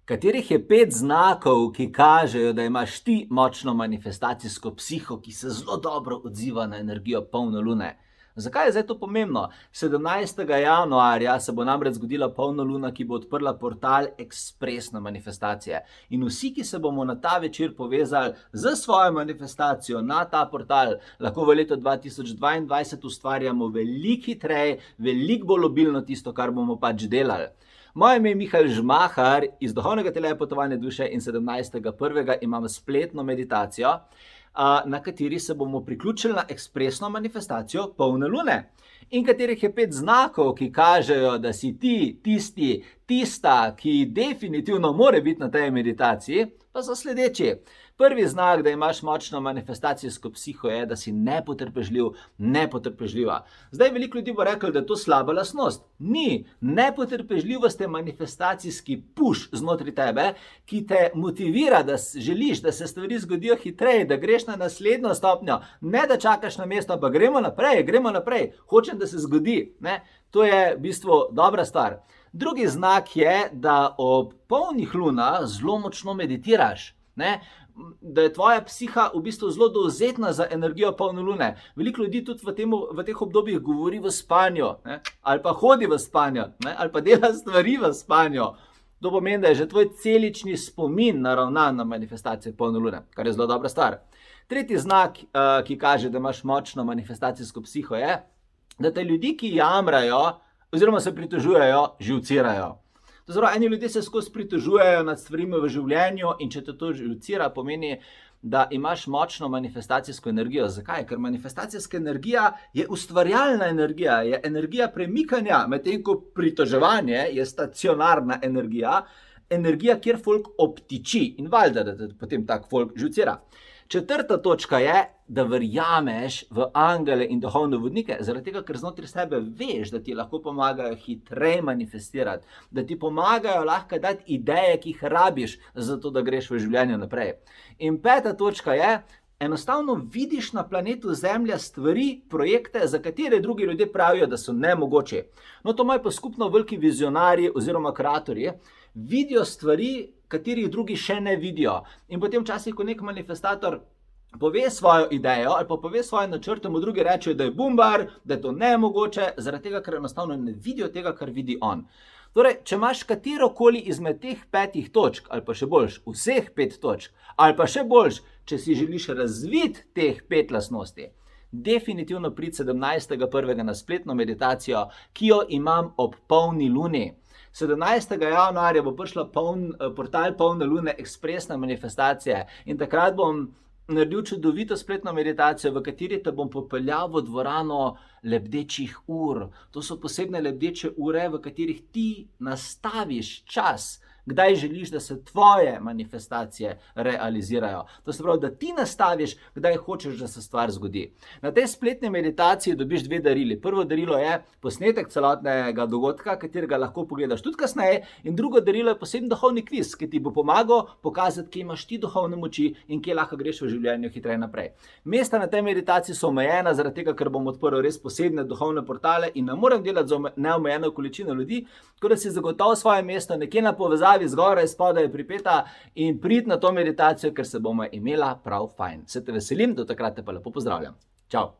Katerih je 5 znakov, ki kažejo, da imaš ti močno manifestacijsko psiho, ki se zelo dobro odziva na energijo polne lune? Zakaj je zdaj to pomembno? 17. januarja se bo namreč zgodila polna luna, ki bo odprla portal ekspresne manifestacije. In vsi, ki se bomo na ta večer povezali z svojo manifestacijo na ta portal, lahko v letu 2022 ustvarjamo veliko hitreje, veliko bolj obilno tisto, kar bomo pač delali. Moje ime je Mihael Žmahar iz Duhovnega telepotovanja duše in 17.1. imam spletno meditacijo, na kateri se bomo priključili na ekspresno manifestacijo polne lune. In katerih je 5 znakov, ki kažejo, da si ti tista, ki definitivno more biti na tej meditaciji, pa so sledeči. Prvi znak, da imaš močno manifestacijsko psiho, je, da si nepotrpežljiv, nepotrpežljiva. Zdaj veliko ljudi bo reklo, da je to slaba lastnost. Ni. Nepotrpežljivost je manifestacijski push znotraj tebe, ki te motivira, da želiš, da se stvari zgodijo hitreje, da greš na naslednjo stopnjo, ne da čakaš na mesto, pa gremo naprej, hočem, da se zgodi. Ne? To je v bistvu dobra stvar. Drugi znak je, da ob polnih lunah zelo močno meditiraš. Ne? Da je tvoja psiha v bistvu zelo dovzetna za energijo polne lune. Veliko ljudi tudi v teh obdobjih govori v spanju, ne? Ali pa hodi v spanju, ne? Ali pa dela stvari v spanju. To pomeni, da je že tvoj celični spomin naravnan na manifestacijo polne lune, kar je zelo dobra stvar. Tretji znak, ki kaže, da imaš močno manifestacijsko psiho, je, da te ljudi, ki jamrajo oziroma se pritožujejo, živcirajo. To zelo, eni ljudje se skozi pritožujejo nad stvarmi v življenju in če te to živcira, pomeni, da imaš močno manifestacijsko energijo. Zakaj? Ker manifestacijska energija je ustvarjalna energija, je energija premikanja, medtem ko pritoževanje je stacionarna energija, energija, kjer folk obtiči in valjda, da te potem tak folk živcira. Četrta točka je, da verjameš v angele in duhovne vodnike, zaradi tega, ker znotraj sebe veš, da ti lahko pomagajo hitreje manifestirati, da ti pomagajo lahko dati ideje, ki jih rabiš, zato da greš v življenju naprej. In peta točka je, enostavno vidiš na planetu Zemlja stvari, projekte, za katere drugi ljudje pravijo, da so nemogoči. No, to imajo pa skupno veliki vizionarji oziroma kreatorji, vidijo stvari, katerih drugi še ne vidijo. In potem včasih, ko nek manifestator pove svojo idejo ali pa pove svoje načrte, mu drugi rečejo, da je bumbar, da je to nemogoče, zaradi tega, ker enostavno ne vidijo tega, kar vidi on. Torej, če imaš katerokoli izmed teh 5 točk, ali pa še boljš, vseh 5 točk, ali pa še boljš, če si želiš razviti teh 5 lastnosti, definitivno pridi 17.1. na spletno meditacijo, ki jo imam ob polni luni. 17. januarja bo prišla portal polne lune ekspresne manifestacije in takrat bom naredil čudovito spletno meditacijo, v kateri te bom popeljal v dvorano lebdečih ur. To so posebne lebdeče ure, v katerih ti nastaviš čas, kdaj želiš, da se tvoje manifestacije realizirajo. To se pravi, da ti nastaviš, kdaj hočeš, da se stvar zgodi. Na tej spletni meditaciji dobiš 2 darili. Prvo darilo je posnetek celotnega dogodka, katerega lahko pogledaš tudi kasneje, in drugo darilo je poseben duhovni kviz, ki ti bo pomagal pokazati, kje imaš ti duhovne moči in kje lahko greš v življenju hitreje naprej. Mesta na tej meditaciji so omejena, zaradi tega, ker bom odprl res posebne duhovne portale in ne morem delati za neomejeno količino ljudi, tako da si zagotovi svoje mesto nekje na povezavi zgoraj, spodaj je pripeta in prid na to meditacijo, ker se bomo imela prav fajn. Se te veselim, do takrat te pa lepo pozdravljam. Čau!